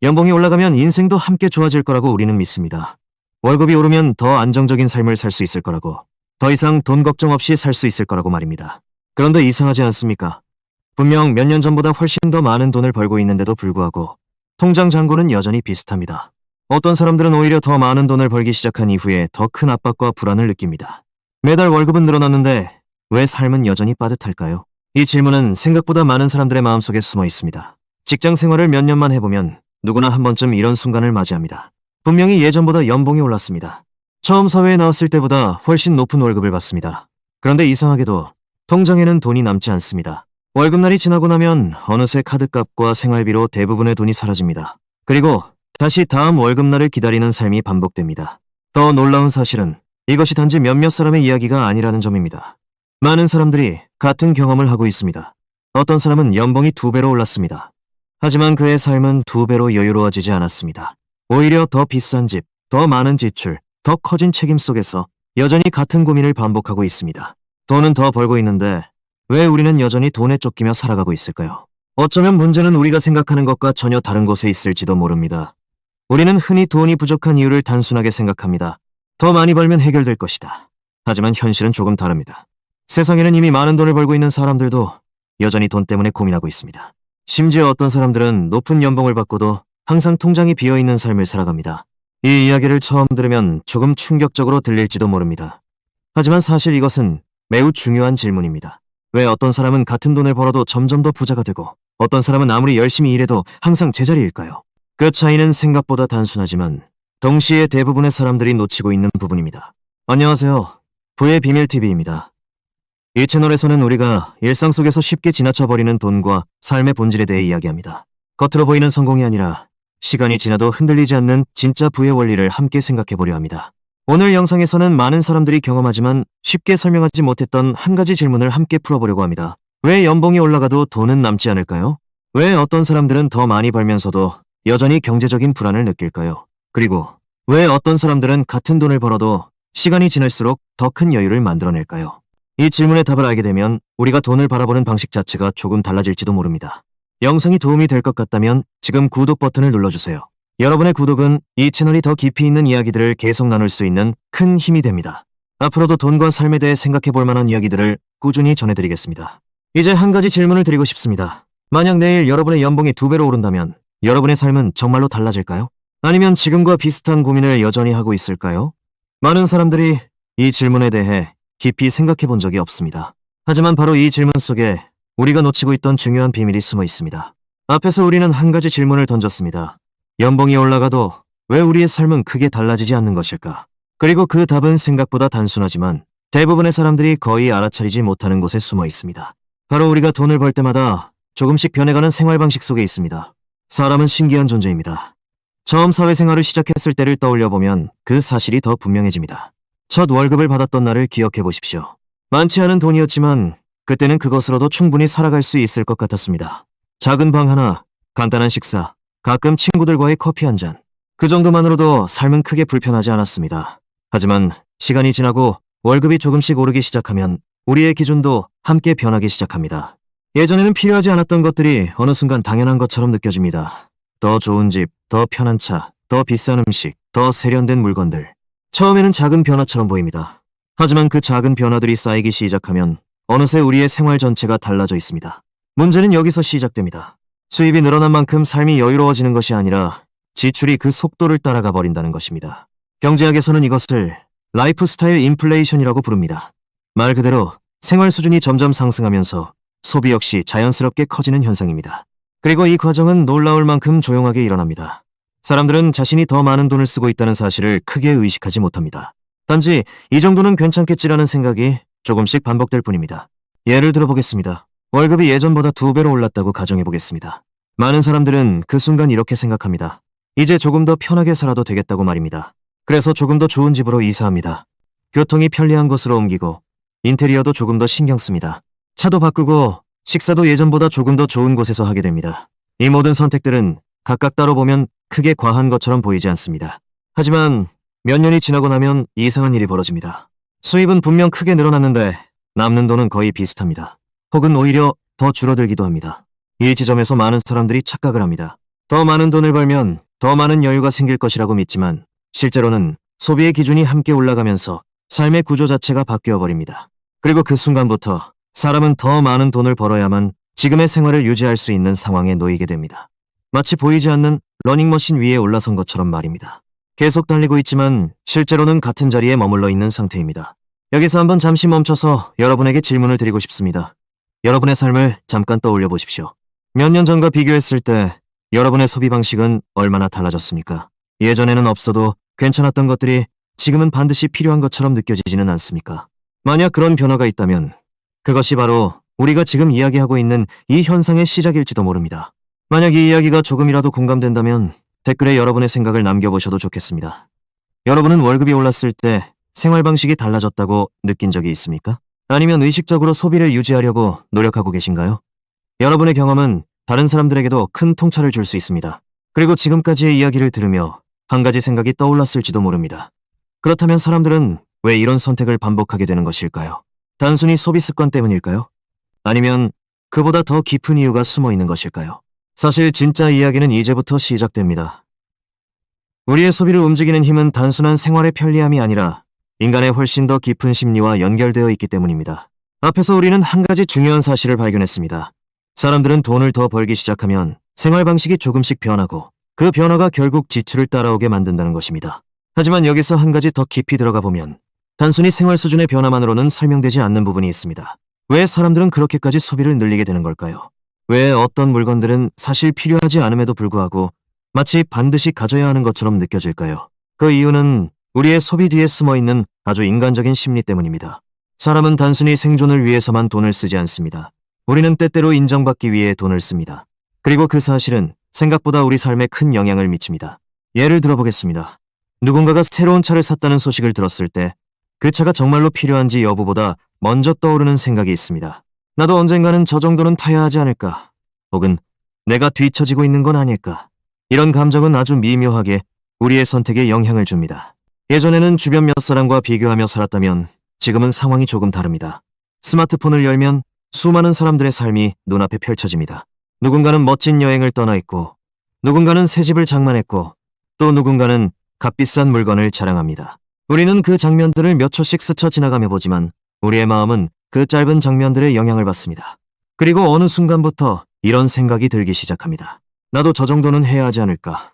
연봉이 올라가면 인생도 함께 좋아질 거라고 우리는 믿습니다. 월급이 오르면 더 안정적인 삶을 살 수 있을 거라고, 더 이상 돈 걱정 없이 살 수 있을 거라고 말입니다. 그런데 이상하지 않습니까? 분명 몇 년 전보다 훨씬 더 많은 돈을 벌고 있는데도 불구하고 통장 잔고는 여전히 비슷합니다. 어떤 사람들은 오히려 더 많은 돈을 벌기 시작한 이후에 더 큰 압박과 불안을 느낍니다. 매달 월급은 늘어났는데 왜 삶은 여전히 빠듯할까요? 이 질문은 생각보다 많은 사람들의 마음속에 숨어 있습니다. 직장 생활을 몇 년만 해보면 누구나 한 번쯤 이런 순간을 맞이합니다. 분명히 예전보다 연봉이 올랐습니다. 처음 사회에 나왔을 때보다 훨씬 높은 월급을 받습니다. 그런데 이상하게도 통장에는 돈이 남지 않습니다. 월급날이 지나고 나면 어느새 카드값과 생활비로 대부분의 돈이 사라집니다. 그리고 다시 다음 월급날을 기다리는 삶이 반복됩니다. 더 놀라운 사실은 이것이 단지 몇몇 사람의 이야기가 아니라는 점입니다. 많은 사람들이 같은 경험을 하고 있습니다. 어떤 사람은 연봉이 2배로 올랐습니다. 하지만 그의 삶은 2배로 여유로워지지 않았습니다. 오히려 더 비싼 집, 더 많은 지출, 더 커진 책임 속에서 여전히 같은 고민을 반복하고 있습니다. 돈은 더 벌고 있는데 왜 우리는 여전히 돈에 쫓기며 살아가고 있을까요? 어쩌면 문제는 우리가 생각하는 것과 전혀 다른 곳에 있을지도 모릅니다. 우리는 흔히 돈이 부족한 이유를 단순하게 생각합니다. 더 많이 벌면 해결될 것이다. 하지만 현실은 조금 다릅니다. 세상에는 이미 많은 돈을 벌고 있는 사람들도 여전히 돈 때문에 고민하고 있습니다. 심지어 어떤 사람들은 높은 연봉을 받고도 항상 통장이 비어있는 삶을 살아갑니다. 이 이야기를 처음 들으면 조금 충격적으로 들릴지도 모릅니다. 하지만 사실 이것은 매우 중요한 질문입니다. 왜 어떤 사람은 같은 돈을 벌어도 점점 더 부자가 되고 어떤 사람은 아무리 열심히 일해도 항상 제자리일까요? 그 차이는 생각보다 단순하지만 동시에 대부분의 사람들이 놓치고 있는 부분입니다. 안녕하세요. 부의 비밀TV입니다. 이 채널에서는 우리가 일상 속에서 쉽게 지나쳐버리는 돈과 삶의 본질에 대해 이야기합니다. 겉으로 보이는 성공이 아니라 시간이 지나도 흔들리지 않는 진짜 부의 원리를 함께 생각해보려 합니다. 오늘 영상에서는 많은 사람들이 경험하지만 쉽게 설명하지 못했던 한 가지 질문을 함께 풀어보려고 합니다. 왜 연봉이 올라가도 돈은 남지 않을까요? 왜 어떤 사람들은 더 많이 벌면서도 여전히 경제적인 불안을 느낄까요? 그리고 왜 어떤 사람들은 같은 돈을 벌어도 시간이 지날수록 더 큰 여유를 만들어낼까요? 이 질문의 답을 알게 되면 우리가 돈을 바라보는 방식 자체가 조금 달라질지도 모릅니다. 영상이 도움이 될 것 같다면 지금 구독 버튼을 눌러주세요. 여러분의 구독은 이 채널이 더 깊이 있는 이야기들을 계속 나눌 수 있는 큰 힘이 됩니다. 앞으로도 돈과 삶에 대해 생각해 볼 만한 이야기들을 꾸준히 전해드리겠습니다. 이제 한 가지 질문을 드리고 싶습니다. 만약 내일 여러분의 연봉이 2배로 오른다면 여러분의 삶은 정말로 달라질까요? 아니면 지금과 비슷한 고민을 여전히 하고 있을까요? 많은 사람들이 이 질문에 대해 깊이 생각해 본 적이 없습니다. 하지만 바로 이 질문 속에 우리가 놓치고 있던 중요한 비밀이 숨어 있습니다. 앞에서 우리는 한 가지 질문을 던졌습니다. 연봉이 올라가도 왜 우리의 삶은 크게 달라지지 않는 것일까? 그리고 그 답은 생각보다 단순하지만 대부분의 사람들이 거의 알아차리지 못하는 곳에 숨어 있습니다. 바로 우리가 돈을 벌 때마다 조금씩 변해가는 생활 방식 속에 있습니다. 사람은 신기한 존재입니다. 처음 사회생활을 시작했을 때를 떠올려보면 그 사실이 더 분명해집니다. 첫 월급을 받았던 날을 기억해 보십시오. 많지 않은 돈이었지만 그때는 그것으로도 충분히 살아갈 수 있을 것 같았습니다. 작은 방 하나, 간단한 식사, 가끔 친구들과의 커피 한 잔. 그 정도만으로도 삶은 크게 불편하지 않았습니다. 하지만 시간이 지나고 월급이 조금씩 오르기 시작하면 우리의 기준도 함께 변하기 시작합니다. 예전에는 필요하지 않았던 것들이 어느 순간 당연한 것처럼 느껴집니다. 더 좋은 집, 더 편한 차, 더 비싼 음식, 더 세련된 물건들. 처음에는 작은 변화처럼 보입니다. 하지만 그 작은 변화들이 쌓이기 시작하면 어느새 우리의 생활 전체가 달라져 있습니다. 문제는 여기서 시작됩니다. 수입이 늘어난 만큼 삶이 여유로워지는 것이 아니라 지출이 그 속도를 따라가 버린다는 것입니다. 경제학에서는 이것을 라이프 스타일 인플레이션이라고 부릅니다. 말 그대로 생활 수준이 점점 상승하면서 소비 역시 자연스럽게 커지는 현상입니다. 그리고 이 과정은 놀라울 만큼 조용하게 일어납니다. 사람들은 자신이 더 많은 돈을 쓰고 있다는 사실을 크게 의식하지 못합니다. 단지 이 정도는 괜찮겠지라는 생각이 조금씩 반복될 뿐입니다. 예를 들어보겠습니다. 월급이 예전보다 2배로 올랐다고 가정해보겠습니다. 많은 사람들은 그 순간 이렇게 생각합니다. 이제 조금 더 편하게 살아도 되겠다고 말입니다. 그래서 조금 더 좋은 집으로 이사합니다. 교통이 편리한 곳으로 옮기고 인테리어도 조금 더 신경 씁니다. 차도 바꾸고 식사도 예전보다 조금 더 좋은 곳에서 하게 됩니다. 이 모든 선택들은 각각 따로 보면 크게 과한 것처럼 보이지 않습니다. 하지만 몇 년이 지나고 나면 이상한 일이 벌어집니다. 수입은 분명 크게 늘어났는데 남는 돈은 거의 비슷합니다. 혹은 오히려 더 줄어들기도 합니다. 이 지점에서 많은 사람들이 착각을 합니다. 더 많은 돈을 벌면 더 많은 여유가 생길 것이라고 믿지만 실제로는 소비의 기준이 함께 올라가면서 삶의 구조 자체가 바뀌어 버립니다. 그리고 그 순간부터 사람은 더 많은 돈을 벌어야만 지금의 생활을 유지할 수 있는 상황에 놓이게 됩니다. 마치 보이지 않는 러닝머신 위에 올라선 것처럼 말입니다. 계속 달리고 있지만 실제로는 같은 자리에 머물러 있는 상태입니다. 여기서 한번 잠시 멈춰서 여러분에게 질문을 드리고 싶습니다. 여러분의 삶을 잠깐 떠올려 보십시오. 몇 년 전과 비교했을 때 여러분의 소비 방식은 얼마나 달라졌습니까? 예전에는 없어도 괜찮았던 것들이 지금은 반드시 필요한 것처럼 느껴지지는 않습니까? 만약 그런 변화가 있다면 그것이 바로 우리가 지금 이야기하고 있는 이 현상의 시작일지도 모릅니다. 만약 이 이야기가 조금이라도 공감된다면 댓글에 여러분의 생각을 남겨보셔도 좋겠습니다. 여러분은 월급이 올랐을 때 생활 방식이 달라졌다고 느낀 적이 있습니까? 아니면 의식적으로 소비를 유지하려고 노력하고 계신가요? 여러분의 경험은 다른 사람들에게도 큰 통찰을 줄 수 있습니다. 그리고 지금까지의 이야기를 들으며 한 가지 생각이 떠올랐을지도 모릅니다. 그렇다면 사람들은 왜 이런 선택을 반복하게 되는 것일까요? 단순히 소비 습관 때문일까요? 아니면 그보다 더 깊은 이유가 숨어 있는 것일까요? 사실 진짜 이야기는 이제부터 시작됩니다. 우리의 소비를 움직이는 힘은 단순한 생활의 편리함이 아니라 인간의 훨씬 더 깊은 심리와 연결되어 있기 때문입니다. 앞에서 우리는 한 가지 중요한 사실을 발견했습니다. 사람들은 돈을 더 벌기 시작하면 생활 방식이 조금씩 변하고 그 변화가 결국 지출을 따라오게 만든다는 것입니다. 하지만 여기서 한 가지 더 깊이 들어가 보면 단순히 생활 수준의 변화만으로는 설명되지 않는 부분이 있습니다. 왜 사람들은 그렇게까지 소비를 늘리게 되는 걸까요? 왜 어떤 물건들은 사실 필요하지 않음에도 불구하고 마치 반드시 가져야 하는 것처럼 느껴질까요? 그 이유는 우리의 소비 뒤에 숨어있는 아주 인간적인 심리 때문입니다. 사람은 단순히 생존을 위해서만 돈을 쓰지 않습니다. 우리는 때때로 인정받기 위해 돈을 씁니다. 그리고 그 사실은 생각보다 우리 삶에 큰 영향을 미칩니다. 예를 들어보겠습니다. 누군가가 새로운 차를 샀다는 소식을 들었을 때 그 차가 정말로 필요한지 여부보다 먼저 떠오르는 생각이 있습니다. 나도 언젠가는 저 정도는 타야 하지 않을까? 혹은 내가 뒤처지고 있는 건 아닐까? 이런 감정은 아주 미묘하게 우리의 선택에 영향을 줍니다. 예전에는 주변 몇 사람과 비교하며 살았다면 지금은 상황이 조금 다릅니다. 스마트폰을 열면 수많은 사람들의 삶이 눈앞에 펼쳐집니다. 누군가는 멋진 여행을 떠나 있고, 누군가는 새 집을 장만했고, 또 누군가는 값비싼 물건을 자랑합니다. 우리는 그 장면들을 몇 초씩 스쳐 지나가며 보지만 우리의 마음은 그 짧은 장면들의 영향을 받습니다. 그리고 어느 순간부터 이런 생각이 들기 시작합니다. 나도 저 정도는 해야 하지 않을까?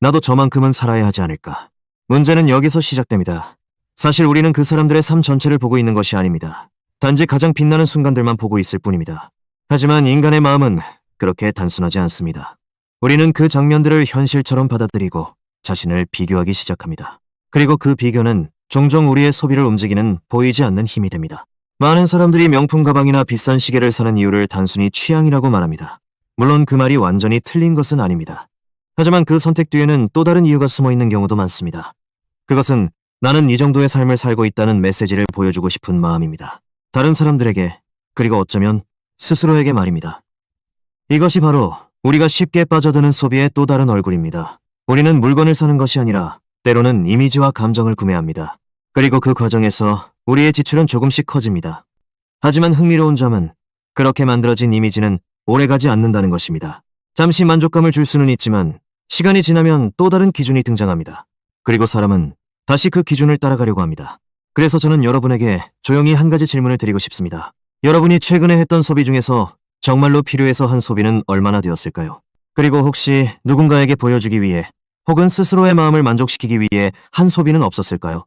나도 저만큼은 살아야 하지 않을까? 문제는 여기서 시작됩니다. 사실 우리는 그 사람들의 삶 전체를 보고 있는 것이 아닙니다. 단지 가장 빛나는 순간들만 보고 있을 뿐입니다. 하지만 인간의 마음은 그렇게 단순하지 않습니다. 우리는 그 장면들을 현실처럼 받아들이고 자신을 비교하기 시작합니다. 그리고 그 비교는 종종 우리의 소비를 움직이는 보이지 않는 힘이 됩니다. 많은 사람들이 명품 가방이나 비싼 시계를 사는 이유를 단순히 취향이라고 말합니다. 물론 그 말이 완전히 틀린 것은 아닙니다. 하지만 그 선택 뒤에는 또 다른 이유가 숨어 있는 경우도 많습니다. 그것은 나는 이 정도의 삶을 살고 있다는 메시지를 보여주고 싶은 마음입니다. 다른 사람들에게, 그리고 어쩌면 스스로에게 말입니다. 이것이 바로 우리가 쉽게 빠져드는 소비의 또 다른 얼굴입니다. 우리는 물건을 사는 것이 아니라 때로는 이미지와 감정을 구매합니다. 그리고 그 과정에서 우리의 지출은 조금씩 커집니다. 하지만 흥미로운 점은 그렇게 만들어진 이미지는 오래가지 않는다는 것입니다. 잠시 만족감을 줄 수는 있지만 시간이 지나면 또 다른 기준이 등장합니다. 그리고 사람은 다시 그 기준을 따라가려고 합니다. 그래서 저는 여러분에게 조용히 한 가지 질문을 드리고 싶습니다. 여러분이 최근에 했던 소비 중에서 정말로 필요해서 한 소비는 얼마나 되었을까요? 그리고 혹시 누군가에게 보여주기 위해 혹은 스스로의 마음을 만족시키기 위해 한 소비는 없었을까요?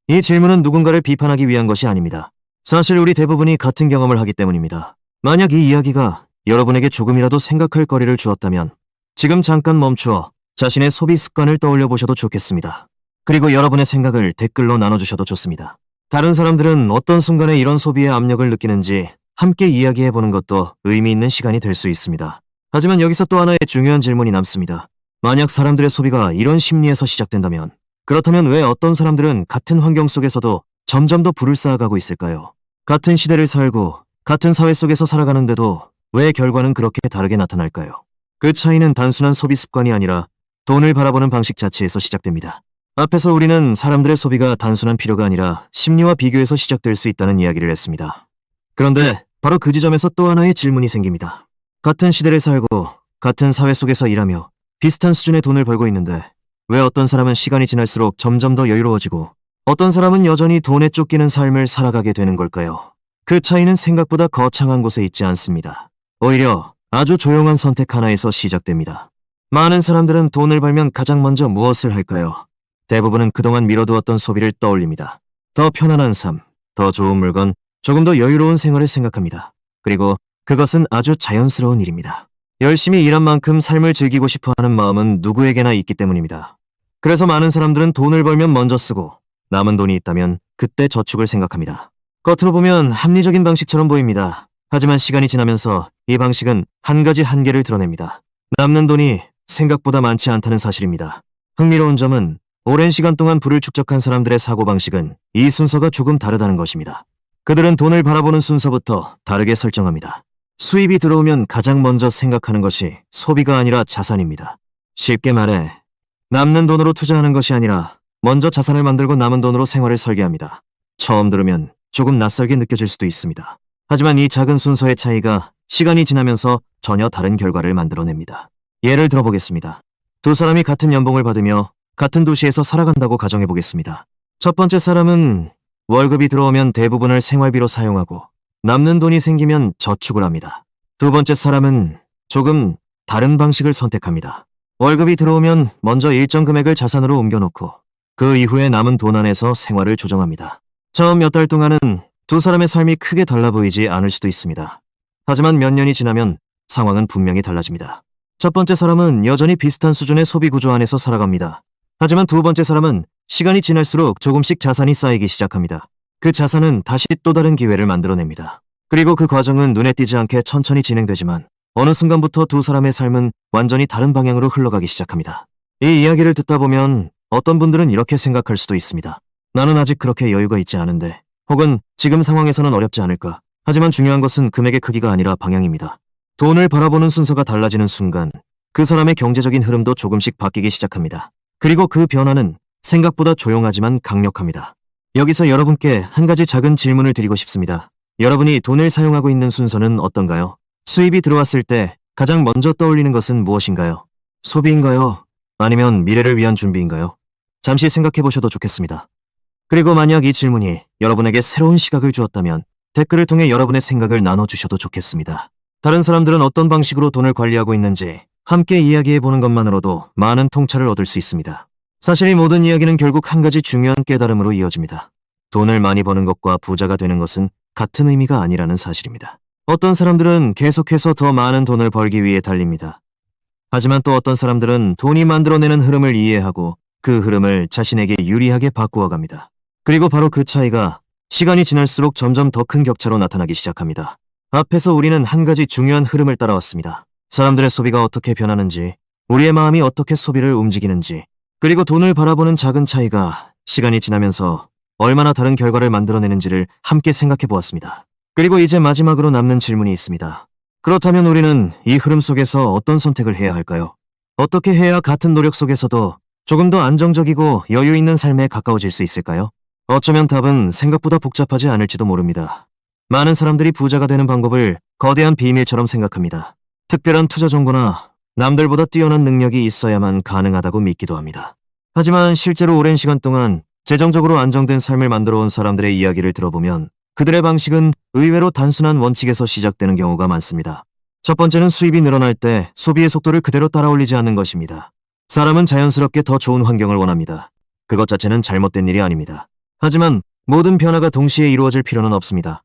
이 질문은 누군가를 비판하기 위한 것이 아닙니다. 사실 우리 대부분이 같은 경험을 하기 때문입니다. 만약 이 이야기가 여러분에게 조금이라도 생각할 거리를 주었다면 지금 잠깐 멈추어 자신의 소비 습관을 떠올려 보셔도 좋겠습니다. 그리고 여러분의 생각을 댓글로 나눠주셔도 좋습니다. 다른 사람들은 어떤 순간에 이런 소비의 압력을 느끼는지 함께 이야기해보는 것도 의미 있는 시간이 될 수 있습니다. 하지만 여기서 또 하나의 중요한 질문이 남습니다. 만약 사람들의 소비가 이런 심리에서 시작된다면 그렇다면 왜 어떤 사람들은 같은 환경 속에서도 점점 더 부를 쌓아가고 있을까요? 같은 시대를 살고 같은 사회 속에서 살아가는데도 왜 결과는 그렇게 다르게 나타날까요? 그 차이는 단순한 소비 습관이 아니라 돈을 바라보는 방식 자체에서 시작됩니다. 앞에서 우리는 사람들의 소비가 단순한 필요가 아니라 심리와 비교에서 시작될 수 있다는 이야기를 했습니다. 그런데 바로 그 지점에서 또 하나의 질문이 생깁니다. 같은 시대를 살고 같은 사회 속에서 일하며 비슷한 수준의 돈을 벌고 있는데 왜 어떤 사람은 시간이 지날수록 점점 더 여유로워지고 어떤 사람은 여전히 돈에 쫓기는 삶을 살아가게 되는 걸까요? 그 차이는 생각보다 거창한 곳에 있지 않습니다. 오히려 아주 조용한 선택 하나에서 시작됩니다. 많은 사람들은 돈을 벌면 가장 먼저 무엇을 할까요? 대부분은 그동안 미뤄두었던 소비를 떠올립니다. 더 편안한 삶, 더 좋은 물건, 조금 더 여유로운 생활을 생각합니다. 그리고 그것은 아주 자연스러운 일입니다. 열심히 일한 만큼 삶을 즐기고 싶어 하는 마음은 누구에게나 있기 때문입니다. 그래서 많은 사람들은 돈을 벌면 먼저 쓰고 남은 돈이 있다면 그때 저축을 생각합니다. 겉으로 보면 합리적인 방식처럼 보입니다. 하지만 시간이 지나면서 이 방식은 한 가지 한계를 드러냅니다. 남는 돈이 생각보다 많지 않다는 사실입니다. 흥미로운 점은 오랜 시간 동안 부를 축적한 사람들의 사고방식은 이 순서가 조금 다르다는 것입니다. 그들은 돈을 바라보는 순서부터 다르게 설정합니다. 수입이 들어오면 가장 먼저 생각하는 것이 소비가 아니라 자산입니다. 쉽게 말해 남는 돈으로 투자하는 것이 아니라 먼저 자산을 만들고 남은 돈으로 생활을 설계합니다. 처음 들으면 조금 낯설게 느껴질 수도 있습니다. 하지만 이 작은 순서의 차이가 시간이 지나면서 전혀 다른 결과를 만들어냅니다. 예를 들어보겠습니다. 두 사람이 같은 연봉을 받으며 같은 도시에서 살아간다고 가정해보겠습니다. 첫 번째 사람은 월급이 들어오면 대부분을 생활비로 사용하고 남는 돈이 생기면 저축을 합니다. 두 번째 사람은 조금 다른 방식을 선택합니다. 월급이 들어오면 먼저 일정 금액을 자산으로 옮겨놓고 그 이후에 남은 돈 안에서 생활을 조정합니다. 처음 몇 달 동안은 두 사람의 삶이 크게 달라 보이지 않을 수도 있습니다. 하지만 몇 년이 지나면 상황은 분명히 달라집니다. 첫 번째 사람은 여전히 비슷한 수준의 소비 구조 안에서 살아갑니다. 하지만 두 번째 사람은 시간이 지날수록 조금씩 자산이 쌓이기 시작합니다. 그 자산은 다시 또 다른 기회를 만들어냅니다. 그리고 그 과정은 눈에 띄지 않게 천천히 진행되지만 어느 순간부터 두 사람의 삶은 완전히 다른 방향으로 흘러가기 시작합니다. 이 이야기를 듣다 보면 어떤 분들은 이렇게 생각할 수도 있습니다. 나는 아직 그렇게 여유가 있지 않은데, 혹은 지금 상황에서는 어렵지 않을까. 하지만 중요한 것은 금액의 크기가 아니라 방향입니다. 돈을 바라보는 순서가 달라지는 순간 그 사람의 경제적인 흐름도 조금씩 바뀌기 시작합니다. 그리고 그 변화는 생각보다 조용하지만 강력합니다. 여기서 여러분께 한 가지 작은 질문을 드리고 싶습니다. 여러분이 돈을 사용하고 있는 순서는 어떤가요? 수입이 들어왔을 때 가장 먼저 떠올리는 것은 무엇인가요? 소비인가요? 아니면 미래를 위한 준비인가요? 잠시 생각해 보셔도 좋겠습니다. 그리고 만약 이 질문이 여러분에게 새로운 시각을 주었다면 댓글을 통해 여러분의 생각을 나눠주셔도 좋겠습니다. 다른 사람들은 어떤 방식으로 돈을 관리하고 있는지 함께 이야기해 보는 것만으로도 많은 통찰을 얻을 수 있습니다. 사실 이 모든 이야기는 결국 한 가지 중요한 깨달음으로 이어집니다. 돈을 많이 버는 것과 부자가 되는 것은 같은 의미가 아니라는 사실입니다. 어떤 사람들은 계속해서 더 많은 돈을 벌기 위해 달립니다. 하지만 또 어떤 사람들은 돈이 만들어내는 흐름을 이해하고 그 흐름을 자신에게 유리하게 바꾸어 갑니다. 그리고 바로 그 차이가 시간이 지날수록 점점 더 큰 격차로 나타나기 시작합니다. 앞에서 우리는 한 가지 중요한 흐름을 따라왔습니다. 사람들의 소비가 어떻게 변하는지, 우리의 마음이 어떻게 소비를 움직이는지, 그리고 돈을 바라보는 작은 차이가 시간이 지나면서 얼마나 다른 결과를 만들어내는지를 함께 생각해 보았습니다. 그리고 이제 마지막으로 남는 질문이 있습니다. 그렇다면 우리는 이 흐름 속에서 어떤 선택을 해야 할까요? 어떻게 해야 같은 노력 속에서도 조금 더 안정적이고 여유 있는 삶에 가까워질 수 있을까요? 어쩌면 답은 생각보다 복잡하지 않을지도 모릅니다. 많은 사람들이 부자가 되는 방법을 거대한 비밀처럼 생각합니다. 특별한 투자 정보나 남들보다 뛰어난 능력이 있어야만 가능하다고 믿기도 합니다. 하지만 실제로 오랜 시간 동안 재정적으로 안정된 삶을 만들어 온 사람들의 이야기를 들어보면 그들의 방식은 의외로 단순한 원칙에서 시작되는 경우가 많습니다. 첫 번째는 수입이 늘어날 때 소비의 속도를 그대로 따라올리지 않는 것입니다. 사람은 자연스럽게 더 좋은 환경을 원합니다. 그것 자체는 잘못된 일이 아닙니다. 하지만 모든 변화가 동시에 이루어질 필요는 없습니다.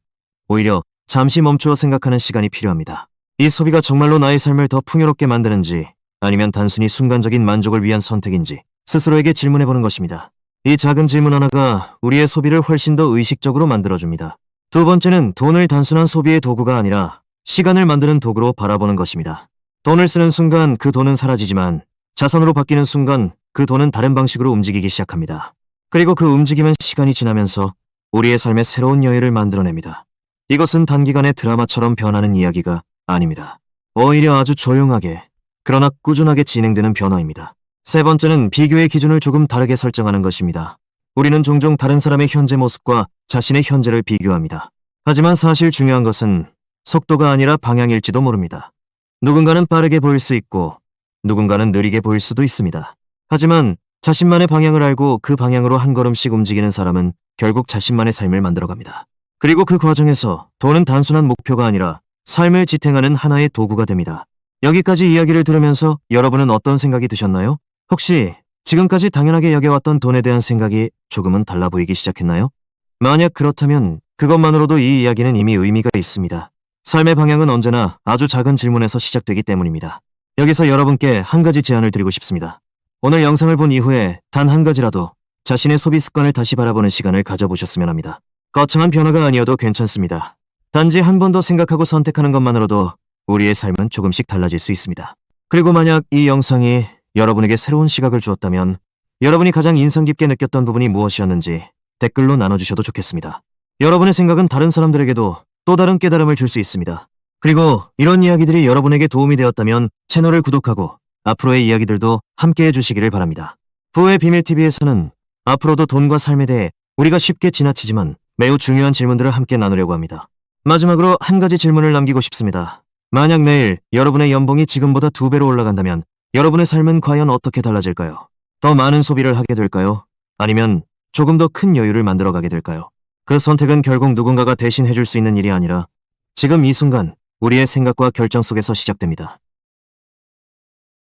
오히려 잠시 멈추어 생각하는 시간이 필요합니다. 이 소비가 정말로 나의 삶을 더 풍요롭게 만드는지 아니면 단순히 순간적인 만족을 위한 선택인지 스스로에게 질문해보는 것입니다. 이 작은 질문 하나가 우리의 소비를 훨씬 더 의식적으로 만들어줍니다. 두 번째는 돈을 단순한 소비의 도구가 아니라 시간을 만드는 도구로 바라보는 것입니다. 돈을 쓰는 순간 그 돈은 사라지지만 자산으로 바뀌는 순간 그 돈은 다른 방식으로 움직이기 시작합니다. 그리고 그 움직임은 시간이 지나면서 우리의 삶에 새로운 여유를 만들어냅니다. 이것은 단기간의 드라마처럼 변하는 이야기가 아닙니다. 오히려 아주 조용하게 그러나 꾸준하게 진행되는 변화입니다. 세 번째는 비교의 기준을 조금 다르게 설정하는 것입니다. 우리는 종종 다른 사람의 현재 모습과 자신의 현재를 비교합니다. 하지만 사실 중요한 것은 속도가 아니라 방향일지도 모릅니다. 누군가는 빠르게 보일 수 있고 누군가는 느리게 보일 수도 있습니다. 하지만 자신만의 방향을 알고 그 방향으로 한 걸음씩 움직이는 사람은 결국 자신만의 삶을 만들어갑니다. 그리고 그 과정에서 돈은 단순한 목표가 아니라 삶을 지탱하는 하나의 도구가 됩니다. 여기까지 이야기를 들으면서 여러분은 어떤 생각이 드셨나요? 혹시 지금까지 당연하게 여겨왔던 돈에 대한 생각이 조금은 달라 보이기 시작했나요? 만약 그렇다면 그것만으로도 이 이야기는 이미 의미가 있습니다. 삶의 방향은 언제나 아주 작은 질문에서 시작되기 때문입니다. 여기서 여러분께 한 가지 제안을 드리고 싶습니다. 오늘 영상을 본 이후에 단 한 가지라도 자신의 소비 습관을 다시 바라보는 시간을 가져보셨으면 합니다. 거창한 변화가 아니어도 괜찮습니다. 단지 한 번 더 생각하고 선택하는 것만으로도 우리의 삶은 조금씩 달라질 수 있습니다. 그리고 만약 이 영상이 여러분에게 새로운 시각을 주었다면 여러분이 가장 인상 깊게 느꼈던 부분이 무엇이었는지 댓글로 나눠주셔도 좋겠습니다. 여러분의 생각은 다른 사람들에게도 또 다른 깨달음을 줄 수 있습니다. 그리고 이런 이야기들이 여러분에게 도움이 되었다면 채널을 구독하고 앞으로의 이야기들도 함께 해주시기를 바랍니다. 부의 비밀TV에서는 앞으로도 돈과 삶에 대해 우리가 쉽게 지나치지만 매우 중요한 질문들을 함께 나누려고 합니다. 마지막으로 한 가지 질문을 남기고 싶습니다. 만약 내일 여러분의 연봉이 지금보다 2배로 올라간다면 여러분의 삶은 과연 어떻게 달라질까요? 더 많은 소비를 하게 될까요? 아니면 조금 더 큰 여유를 만들어가게 될까요? 그 선택은 결국 누군가가 대신 해줄 수 있는 일이 아니라 지금 이 순간 우리의 생각과 결정 속에서 시작됩니다.